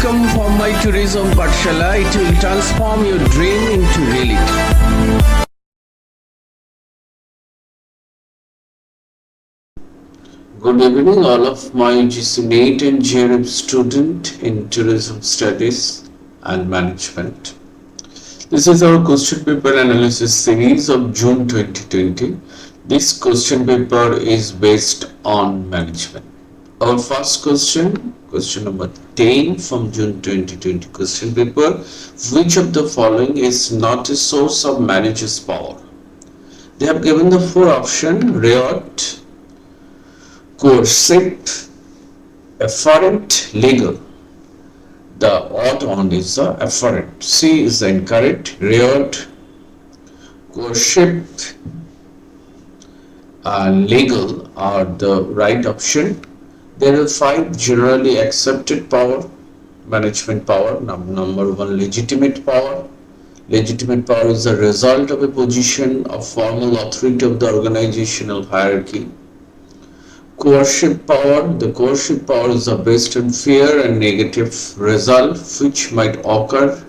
Come for my tourism Pathshala. It will transform your dream into reality. Good evening, all of my UGC-NET and June student in tourism studies and management. This is our question paper analysis series of June 2020. This question paper is based on management. Our first question number 10 from June 2020 question paper. Which of the following is not a source of manager's power? They have given the four options: riot, coercive, afferent, legal. The odd one is the afferent. C is the incorrect. Riot, coercive, and legal are the right option. There are five generally accepted power, management power. Number one, legitimate power. Legitimate power is the result of a position of formal authority of the organizational hierarchy. Coercive power. The coercive power is based on fear and negative result which might occur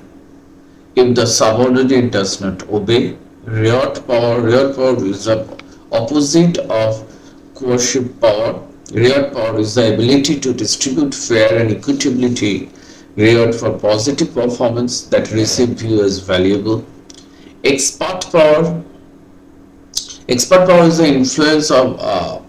if the subordinate does not obey. Riot power. Riot power is the opposite of coercive power. Riot power is the ability to distribute fair and equitability. Riot for positive performance that receive view as valuable. Expert power. Expert power is the influence of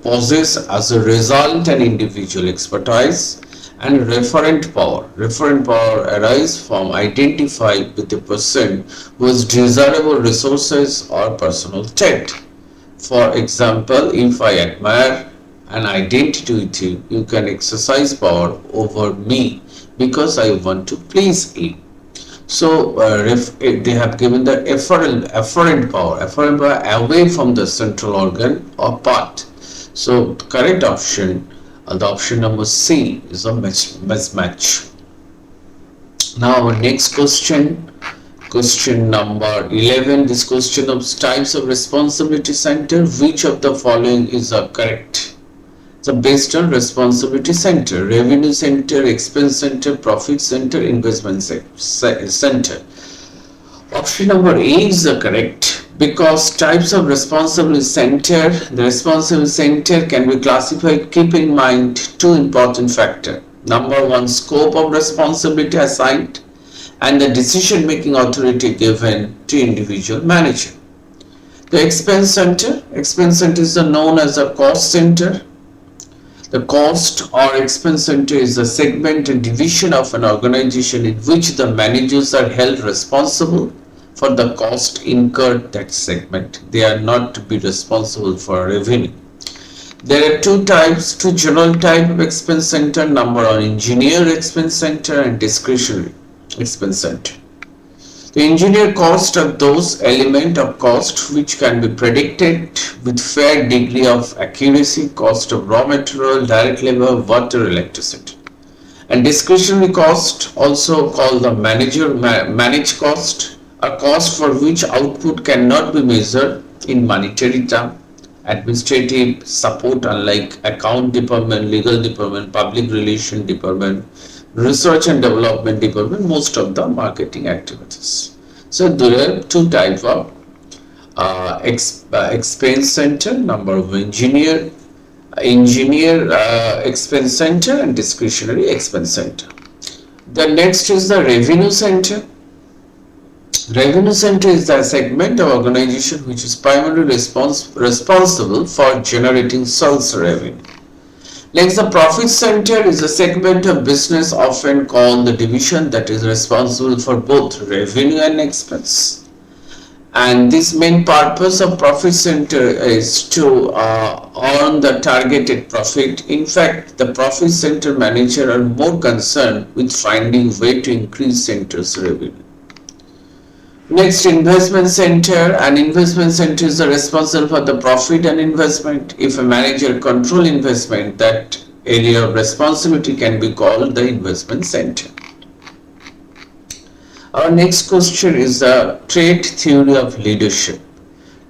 possess as a result an individual expertise. And referent power. Referent power arises from identify with a person who has desirable resources or personal trait. For example, if I admire an identity with you, you can exercise power over me because I want to please you. So they have given the afferent power away from the central organ or part. So correct option, the option number C is a mismatch. Now our next question number 11. This question of types of responsibility center. Which of the following is correct? So based on responsibility center: revenue center, expense center, profit center, investment center. Option number A is correct because types of responsibility center. The responsibility center can be classified. Keep in mind two important factors. Number one, scope of responsibility assigned and the decision making authority given to individual manager. The expense center is known as a cost center. The cost or expense center is a segment and division of an organization in which the managers are held responsible for the cost incurred that segment. They are not to be responsible for revenue. There are two general types of expense center. Number one, engineer expense center and discretionary expense center. The engineer cost are those elements of cost which can be predicted with fair degree of accuracy: cost of raw material, direct labor, water, electricity. And discretionary cost, also called the managed cost, a cost for which output cannot be measured in monetary terms. Administrative support, unlike account department, legal department, public relation department, research and development department, most of the marketing activities. So there are two types of expense center. Number one, engineer expense center and discretionary expense center. The next is the revenue center. Revenue center is the segment of organization which is primarily responsible for generating sales revenue. Next, the profit center is a segment of business often called the division that is responsible for both revenue and expense. And this main purpose of profit center is to earn the targeted profit. In fact, the profit center manager are more concerned with finding way to increase center's revenue. Next, investment center. An investment center is responsible for the profit and investment. If a manager control investment, that area of responsibility can be called the investment center. Our next question is the trait theory of leadership.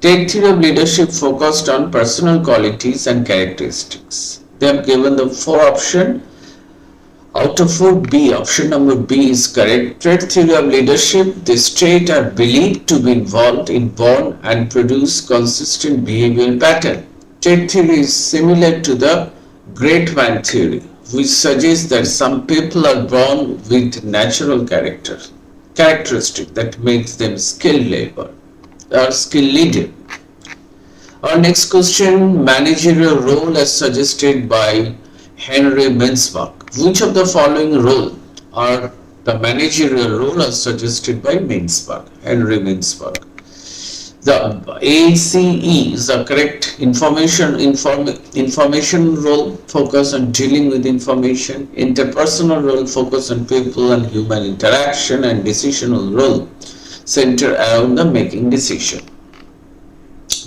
Trait theory of leadership focused on personal qualities and characteristics. They have given the four options. Out of 4, B, option number B is correct. Trait theory of leadership. These traits are believed to be involved in born and produce consistent behavioral pattern. Trait theory is similar to the great man theory, which suggests that some people are born with natural characteristic that makes them skilled labor or skilled leader. Our next question, managerial role as suggested by Henry Mintzberg. Which of the following role are the managerial role as suggested by Henry Mintzberg? The ACE is the correct information role, focus on dealing with information, interpersonal role, focus on people and human interaction, and decisional role, center around the making decision.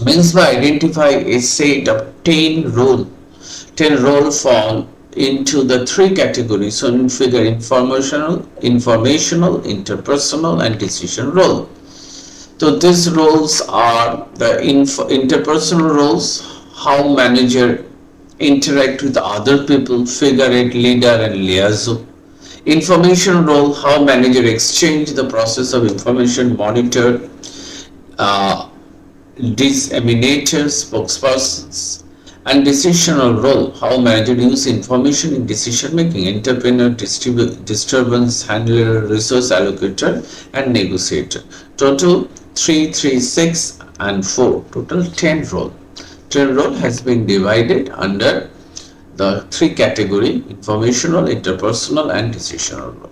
Mintzberg identify a set of 10 role fall into the 3 categories shown in figure: informational, interpersonal, and decision role. So these roles are the interpersonal roles, how manager interact with other people, figure 8, leader and liaison. Information role, how manager exchange the process of information, monitor, disseminators, spokespersons. And decisional role, how manager use information in decision making, entrepreneur, disturbance handler, resource allocator, and negotiator. Total 3, 3, 6 and 4, total 10 role. 10 role has been divided under the 3 category: informational, interpersonal, and decisional role.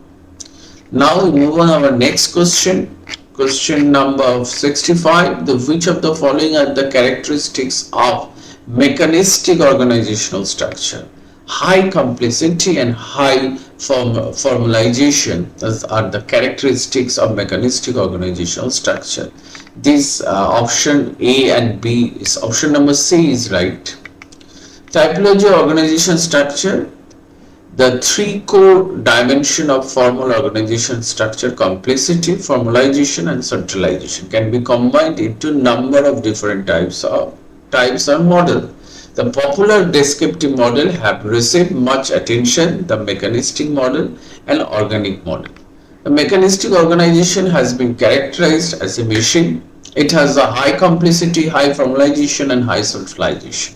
Now we move on our next question. Question number 65. Which of the following are the characteristics of mechanistic organizational structure? High complexity and high formalization are the characteristics of mechanistic organizational structure. This option A and B is option number C is right. Typology of organization structure. The 3 core dimensions of formal organization structure, complexity, formalization, and centralization, can be combined into number of different types or model. The popular descriptive model have received much attention, the mechanistic model and organic model. The mechanistic organization has been characterized as a machine. It has a high complexity, high formalization, and high centralization.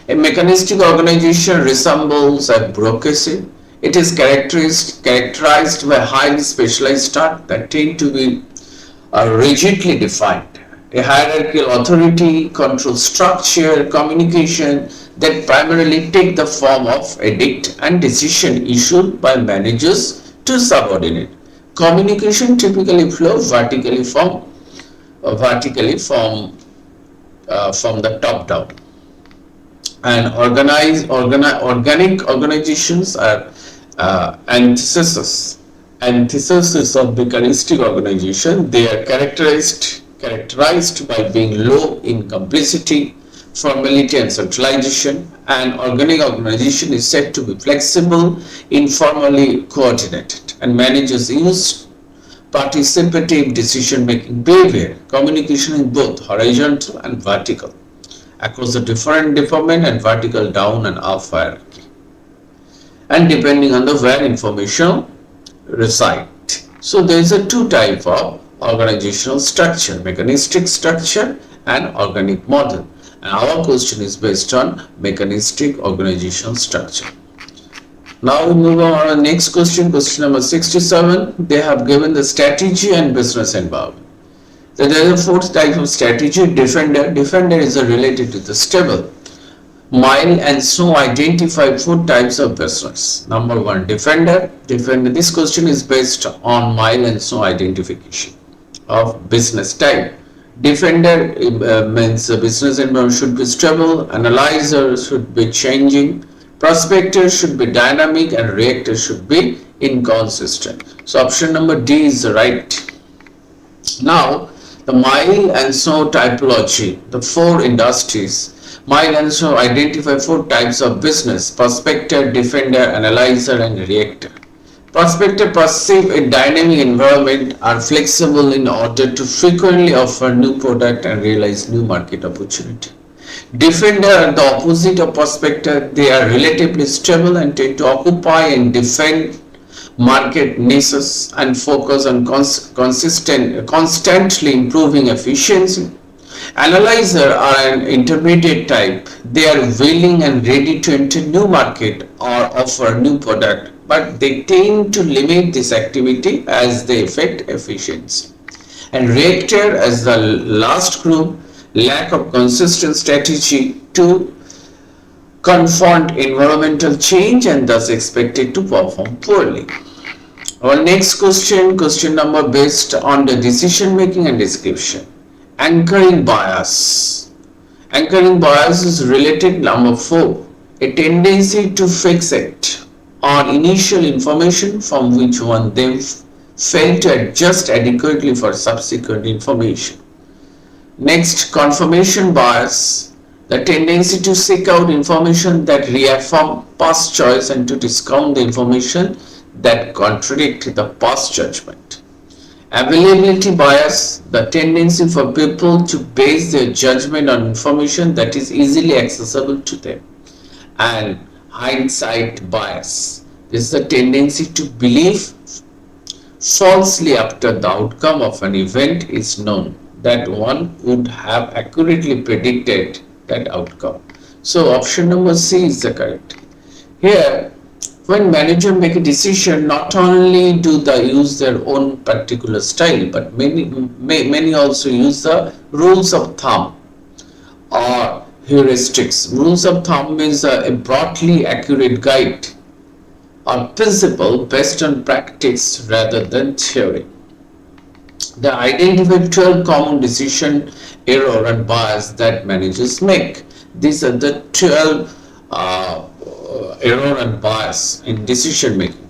A mechanistic organization resembles a bureaucracy. It is characterized by highly specialized tasks that tend to be rigidly defined. A hierarchical authority, control structure, communication that primarily take the form of edict and decision issued by managers to subordinate. Communication typically flow vertically from the top down. And organic organizations are antithesis of mechanistic organization. They are characterized by being low in complexity, formality, and centralization. And organic organization is said to be flexible, informally coordinated, and managers use participative decision-making behavior. Communication is both horizontal and vertical across the different department and vertical down and up hierarchy, and depending on the where information reside. So there is a 2 type of organizational structure: mechanistic structure and organic model. And our question is based on mechanistic organizational structure. Now we move on to our next question, question number 67. They have given the strategy and business environment. So there is a 4th type of strategy, defender. Defender is related to the stable. Mile and Snow identify 4 types of business. Number 1, defender. This question is based on Mile and Snow identification of business type. Defender means the business environment should be stable, analyzer should be changing, prospector should be dynamic, and reactor should be inconsistent. So option number D is right. Now the Mile and Snow typology, the 4 industries. Mile and Snow identify 4 types of business: prospector, defender, analyzer, and reactor. Prospector perceive a dynamic environment, are flexible in order to frequently offer new product and realize new market opportunity. Defender are the opposite of prospector. They are relatively stable and tend to occupy and defend market niches and focus on constantly improving efficiency. Analyzer are an intermediate type. They are willing and ready to enter new market or offer new product, but they tend to limit this activity as they affect efficiency. And reactor as the last group, lack of consistent strategy to confront environmental change and thus expected to perform poorly. Our next question, question number based on the decision making and description. Anchoring bias. Anchoring bias is related number 4. A tendency to fixate on initial information from which one then fail to adjust adequately for subsequent information. Next, confirmation bias. The tendency to seek out information that reaffirm past choice and to discount the information that contradict the past judgment. Availability bias, the tendency for people to base their judgment on information that is easily accessible to them. And hindsight bias, this is the tendency to believe falsely after the outcome of an event is known that one would have accurately predicted that outcome. So option number C is the correct. Here, when managers make a decision, not only do they use their own particular style, but many also use the rules of thumb or heuristics. Rules of thumb means a broadly accurate guide or principle based on practice rather than theory. They identify 12 common decision error and bias that managers make. These are the 12 error and bias in decision making.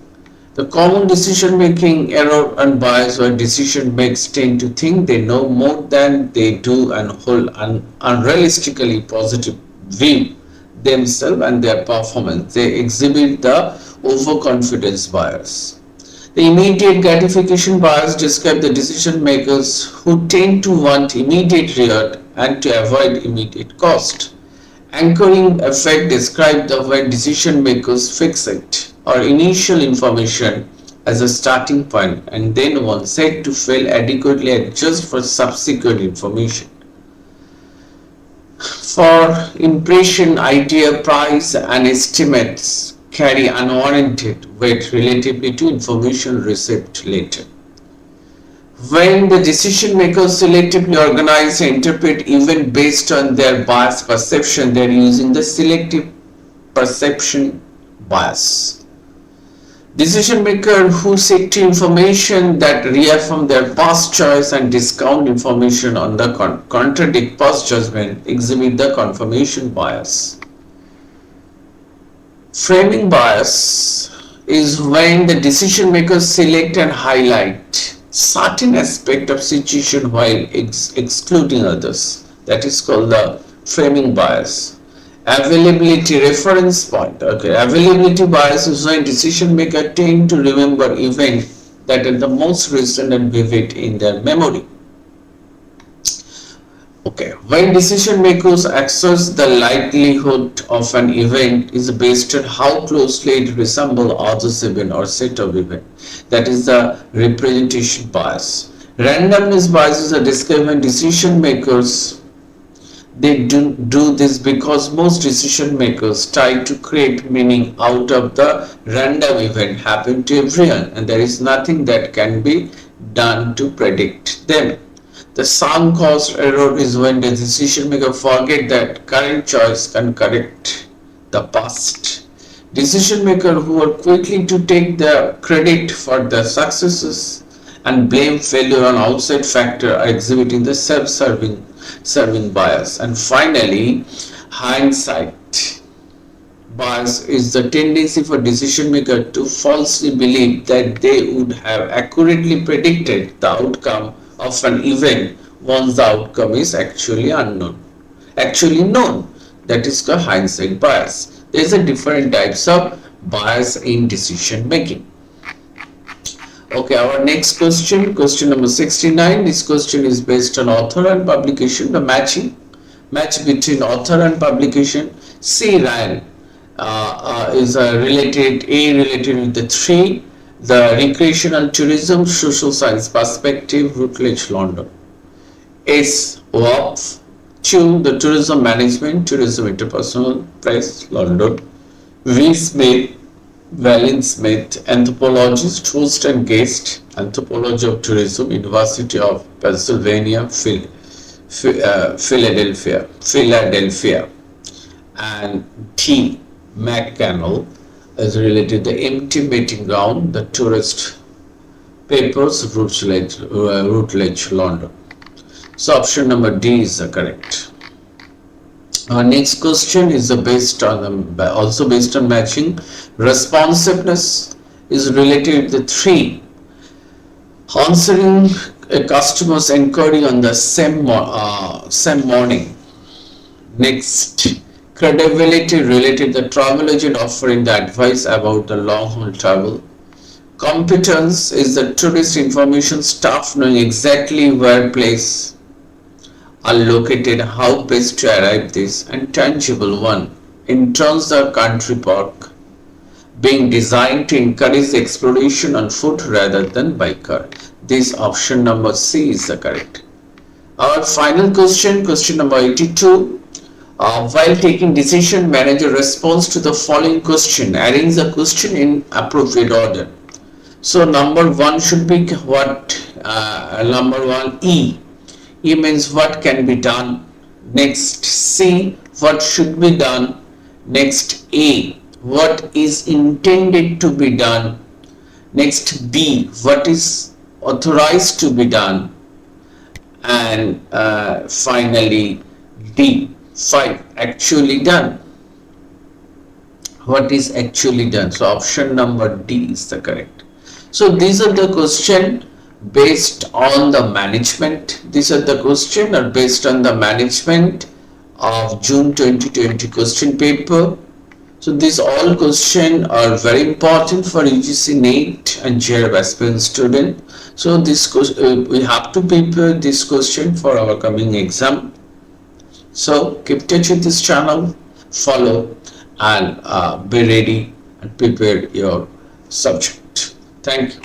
The common decision making error and bias where decision makers tend to think they know more than they do and hold an unrealistically positive view themselves and their performance. They exhibit the overconfidence bias. The immediate gratification bias describes the decision makers who tend to want immediate reward and to avoid immediate cost. Anchoring effect describes the when decision makers fixate or initial information as a starting point and then one said to fail adequately adjust for subsequent information. For impression, idea, price and estimates carry unwarranted weight relatively to information received later. When the decision makers selectively organize and interpret events based on their biased perception, they are using the selective perception bias. Decision makers who seek to information that reaffirm their past choice and discount information on the contradict past judgment exhibit the confirmation bias. Framing bias is when the decision makers select and highlight certain aspect of situation while excluding others. That is called the framing bias. Availability reference point. Okay, availability bias is when decision makers tend to remember events that are the most recent and vivid in their memory. Okay, when decision makers assess the likelihood of an event is based on how closely it resembles others event or set of events. That is the representation bias. Randomness bias is described when decision makers they do this because most decision makers try to create meaning out of the random event happen to everyone and there is nothing that can be done to predict them. The sunk cost error is when the decision maker forget that current choice can correct the past. Decision makers who are quickly to take the credit for their successes and blame failure on outside factor are exhibiting the self-serving bias. And finally, hindsight bias is the tendency for decision maker to falsely believe that they would have accurately predicted the outcome of an event once the outcome is actually known. That is called hindsight bias. There is a different types of bias in decision making. Okay, our next question number 69. This question is based on author and publication, the matching Match between author and publication. C. Ryan is related, A related with the 3, the recreational tourism, social science perspective, Routledge, London. S. WAPF 2, the tourism management, tourism interpersonal, Press, London. V. Smith, Valen Smith, anthropologist, host and guest, anthropology of tourism, University of Pennsylvania, Philadelphia. And T. McCannell is related to the empty meeting ground, the tourist papers, Routledge, London. So option number D is the correct. Our next question is also based on matching. Responsiveness is related to the 3. Answering a customer's inquiry on the same morning. Next, credibility related to the travel agent offering the advice about the long haul travel. Competence is the tourist information staff knowing exactly where place are located, how best to arrive this, and tangible one. In terms of country park being designed to encourage the exploration on foot rather than by car. This option number C is the correct. Our final question, question number 82. While taking decision, manager responds to the following question. Arrange the question in appropriate order. So number 1 should be what? Number 1, E. E means what can be done. Next, C, what should be done. Next, A, what is intended to be done. Next, B, what is authorized to be done. And finally, D, 5, actually done. What is actually done? So option number D is the correct. So these are the questions based on the management. These are the questions are based on the management of June 2020 question paper. So these all questions are very important for UGC-NET and JRF aspirant student. So this we have to prepare this question for our coming exam. So keep touch with this channel, follow, and be ready and prepare your subject. Thank you.